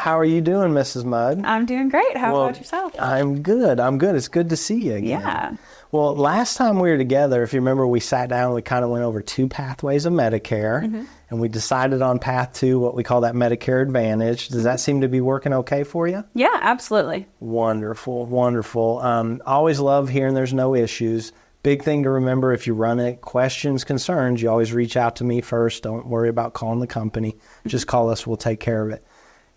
How are you doing, Mrs. Mudd? I'm doing great. How about yourself? I'm good. It's good to see you again. Yeah. Well, last time we were together, if you remember, we sat down and we kind of went over two pathways of Medicare, and we decided on path 2, what we call that Medicare Advantage. Does that seem to be working okay for you? Yeah, absolutely. Wonderful, wonderful. Always love hearing there's no issues. Big thing to remember, if you run it, questions, concerns, you always reach out to me first. Don't worry about calling the company. Just call us. We'll take care of it.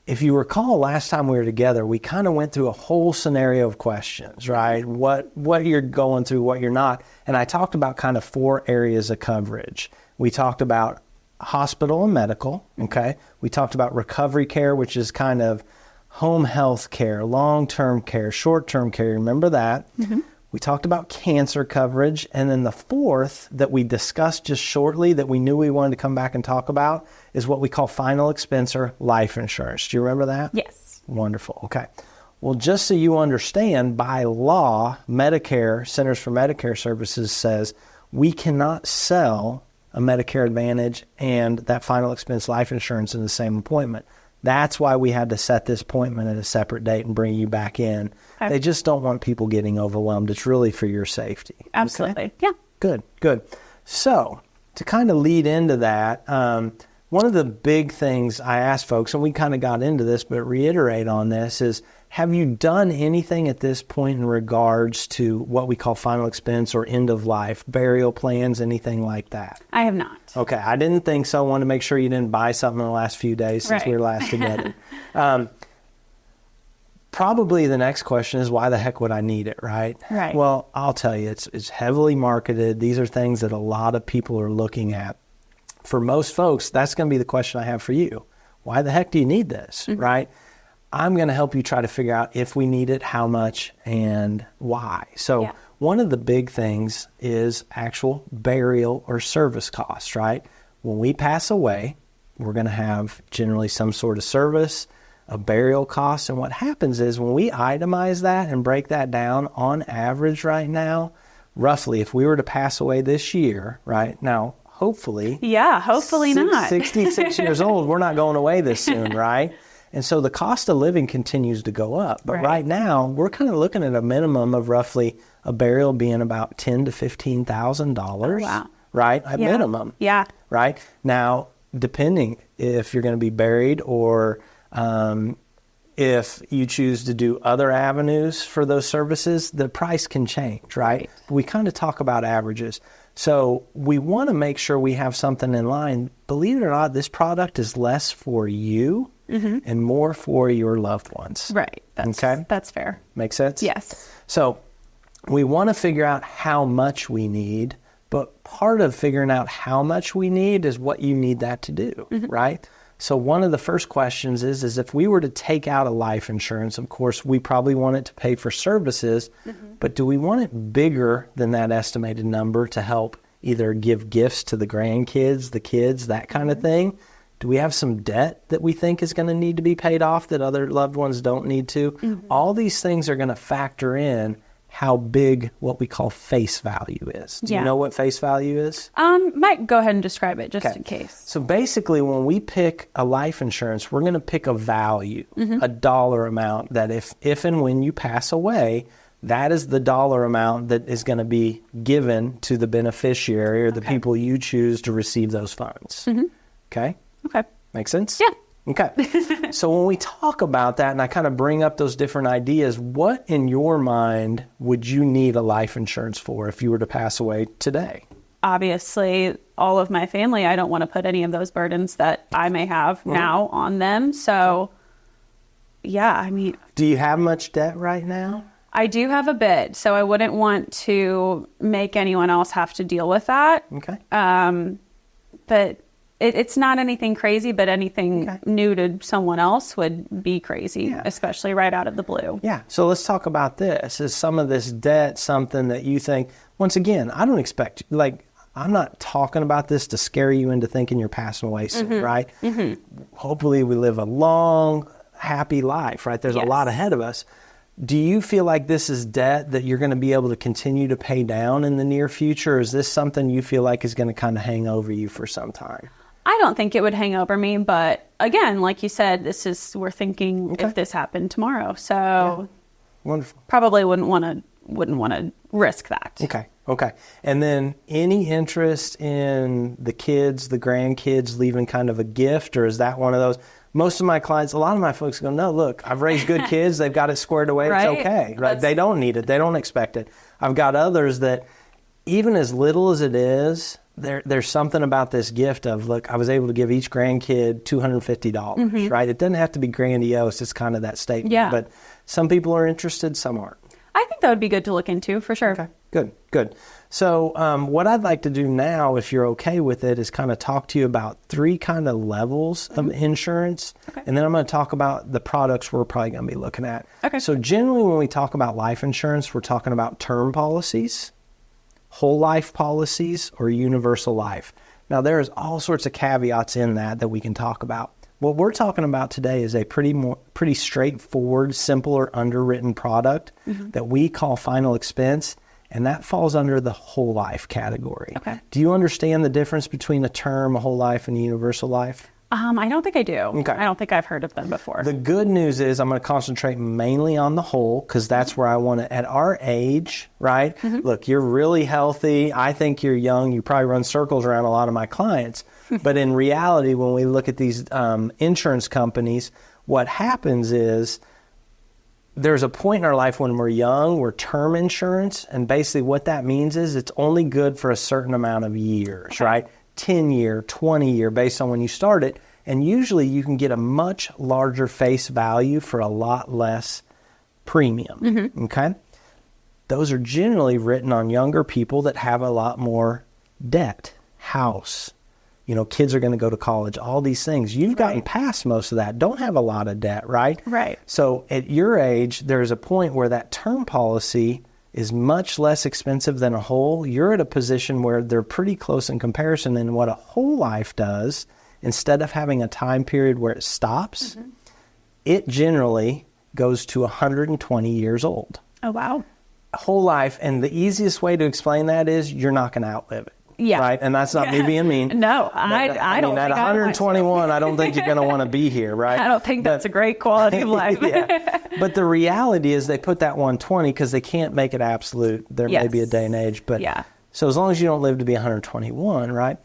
If you recall, last time we were together, we kind of went through a whole scenario of questions, right? What you're going through, what you're not. And I talked about kind of 4 areas of coverage. We talked about hospital and medical, okay? We talked about recovery care, which is kind of home health care, long-term care, short-term care. Remember that? We talked about cancer coverage. And then the 4th that we discussed just shortly that we knew we wanted to come back and talk about is what we call final expense or life insurance. Do you remember that? Yes. Wonderful. Okay. Well, just so you understand, by law, Medicare, Centers for Medicare Services says we cannot sell a Medicare Advantage and that final expense life insurance in the same appointment. That's why we had to set this appointment at a separate date and bring you back in. Okay. They just don't want people getting overwhelmed. It's really for your safety. Absolutely. Okay? Yeah. Good, good. So to kind of lead into that, one of the big things I ask folks, and we kind of got into this, but reiterate on this, is have you done anything at this point in regards to what we call final expense or end of life, burial plans, anything like that? I have not. Okay, I didn't think so. I wanted to make sure you didn't buy something in the last few days since we were last together. Probably the next question is, why the heck would I need it, right? Right. Well, I'll tell you, it's heavily marketed. These are things that a lot of people are looking at. For most folks, that's going to be the question I have for you. Why the heck do you need this, right? I'm going to help you try to figure out if we need it, how much, and why. So one of the big things is actual burial or service costs, right? When we pass away, we're going to have generally some sort of service, a burial cost. And what happens is when we itemize that and break that down, on average right now, roughly, if we were to pass away this year, right? Now, hopefully. Yeah, hopefully not. 66 years old, we're not going away this soon, right? And so the cost of living continues to go up. But right now, we're kind of looking at a minimum of roughly a burial being about $10,000 to $15,000. Wow. Right? At minimum. Yeah. Right? Now, depending if you're going to be buried or if you choose to do other avenues for those services, the price can change, right? We kind of talk about averages. So we want to make sure we have something in line. Believe it or not, this product is less for you and more for your loved ones. Right. That's fair. Make sense? Yes. So we want to figure out how much we need, but part of figuring out how much we need is what you need that to do, right? So one of the first questions is if we were to take out a life insurance, of course, we probably want it to pay for services, but do we want it bigger than that estimated number to help either give gifts to the grandkids, the kids, that kind of thing? Do we have some debt that we think is going to need to be paid off that other loved ones don't need to? All these things are going to factor in how big what we call face value is. Do you know what face value is? Mike, go ahead and describe it just in case. So basically, when we pick a life insurance, we're going to pick a value, a dollar amount that if and when you pass away, that is the dollar amount that is going to be given to the beneficiary or the people you choose to receive those funds. Okay? Okay. Make sense? Yeah. Okay. So when we talk about that and I kind of bring up those different ideas, what in your mind would you need a life insurance for if you were to pass away today? Obviously, all of my family, I don't want to put any of those burdens that I may have now on them. So, yeah, I mean. Do you have much debt right now? I do have a bit, so I wouldn't want to make anyone else have to deal with that. Okay. But it's not anything crazy, but anything new to someone else would be crazy, especially right out of the blue. Yeah. So let's talk about this. Is some of this debt something that you think, once again, I don't expect, I'm not talking about this to scare you into thinking you're passing away soon, right? Hopefully we live a long, happy life, right? There's a lot ahead of us. Do you feel like this is debt that you're going to be able to continue to pay down in the near future? Or is this something you feel like is going to kind of hang over you for some time? I don't think it would hang over me, but again, like you said, we're thinking Okay. if this happened tomorrow. So Wonderful. probably wouldn't want to risk that. Okay. And then any interest in the kids, the grandkids leaving kind of a gift, or is that one of those? Most of my clients, a lot of my folks go, no, look, I've raised good kids. They've got it squared away. Right. It's okay. Right? They don't need it. They don't expect it. I've got others that even as little as it is, there's something about this gift of, look, I was able to give each grandkid $250, right? It doesn't have to be grandiose. It's kind of that statement. Yeah. But some people are interested, some aren't. I think that would be good to look into for sure. Okay, good. So what I'd like to do now, if you're okay with it, is kind of talk to you about 3 kind of levels of insurance. Okay. And then I'm going to talk about the products we're probably going to be looking at. Okay. So generally when we talk about life insurance, we're talking about term policies, whole life policies, or universal life. Now there's all sorts of caveats in that we can talk about. What we're talking about today is a pretty straightforward, simple or underwritten product that we call final expense, and that falls under the whole life category. Okay. Do you understand the difference between a term, a whole life, and a universal life? I don't think I do. Okay. I don't think I've heard of them before. The good news is I'm going to concentrate mainly on the whole because that's where I want to, at our age, right? Look, you're really healthy. I think you're young. You probably run circles around a lot of my clients. But in reality, when we look at these insurance companies, what happens is there's a point in our life when we're young, we're term insurance. And basically what that means is it's only good for a certain amount of years, right? 10-year, 20-year, based on when you start it. And usually you can get a much larger face value for a lot less premium, okay? Those are generally written on younger people that have a lot more debt, house, kids are going to go to college, all these things. You've gotten past most of that, don't have a lot of debt, right? Right. So at your age, there's a point where that term policy is much less expensive than a whole. You're at a position where they're pretty close in comparison. And what a whole life does, instead of having a time period where it stops, it generally goes to 120 years old. Oh, wow. A whole life. And the easiest way to explain that is you're not going to outlive it. Yeah. Right. And that's not me being mean. No, I don't At think I 121, I don't think you're going to want to be here. Right. I don't think that's a great quality of life. Yeah. But the reality is they put that 120 because they can't make it absolute. There may be a day and age. But so as long as you don't live to be 121, right?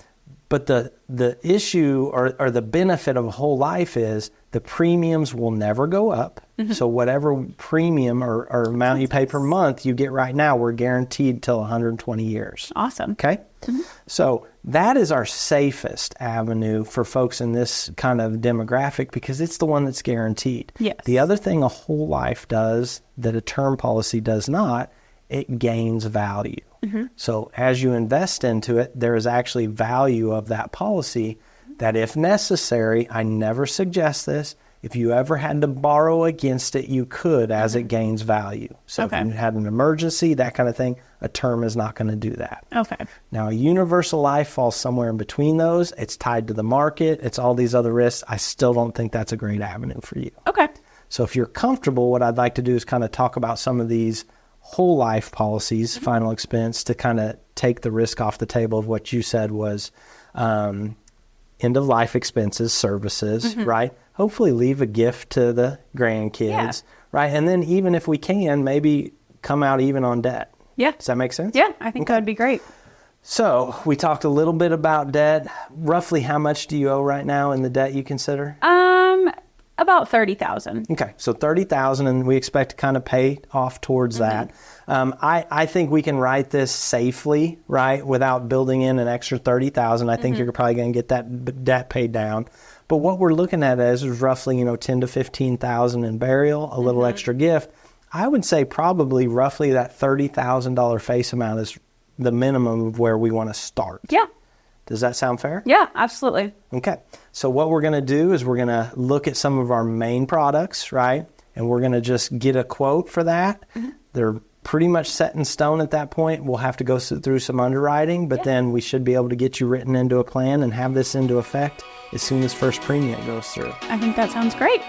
But the issue or the benefit of a whole life is the premiums will never go up. So whatever premium or amount you pay per month you get right now, we're guaranteed till 120 years. Awesome. Okay? So that is our safest avenue for folks in this kind of demographic because it's the one that's guaranteed. Yes. The other thing a whole life does that a term policy does not, it gains value. So as you invest into it, there is actually value of that policy that if necessary, I never suggest this, if you ever had to borrow against it, you could as it gains value. So if you had an emergency, that kind of thing, a term is not going to do that. Okay. Now, a universal life falls somewhere in between those. It's tied to the market. It's all these other risks. I still don't think that's a great avenue for you. Okay. So if you're comfortable, what I'd like to do is kind of talk about some of these whole life policies, final expense, to kind of take the risk off the table of what you said was end of life expenses, services, right? Hopefully leave a gift to the grandkids, right? And then even if we can, maybe come out even on debt. Yeah. Does that make sense? Yeah, I think that would be great. So we talked a little bit about debt. Roughly how much do you owe right now in the debt you consider? About 30,000. Okay, so 30,000, and we expect to kind of pay off towards that. I think we can write this safely, right, without building in an extra 30,000. I think you're probably going to get that debt paid down. But what we're looking at is roughly, 10 to 15,000 in burial, a little extra gift. I would say probably roughly that $30,000 face amount is the minimum of where we want to start. Yeah. Does that sound fair? Yeah, absolutely. Okay. So what we're going to do is we're going to look at some of our main products, right? And we're going to just get a quote for that. They're pretty much set in stone at that point. We'll have to go through some underwriting, but then we should be able to get you written into a plan and have this into effect as soon as first premium goes through. I think that sounds great.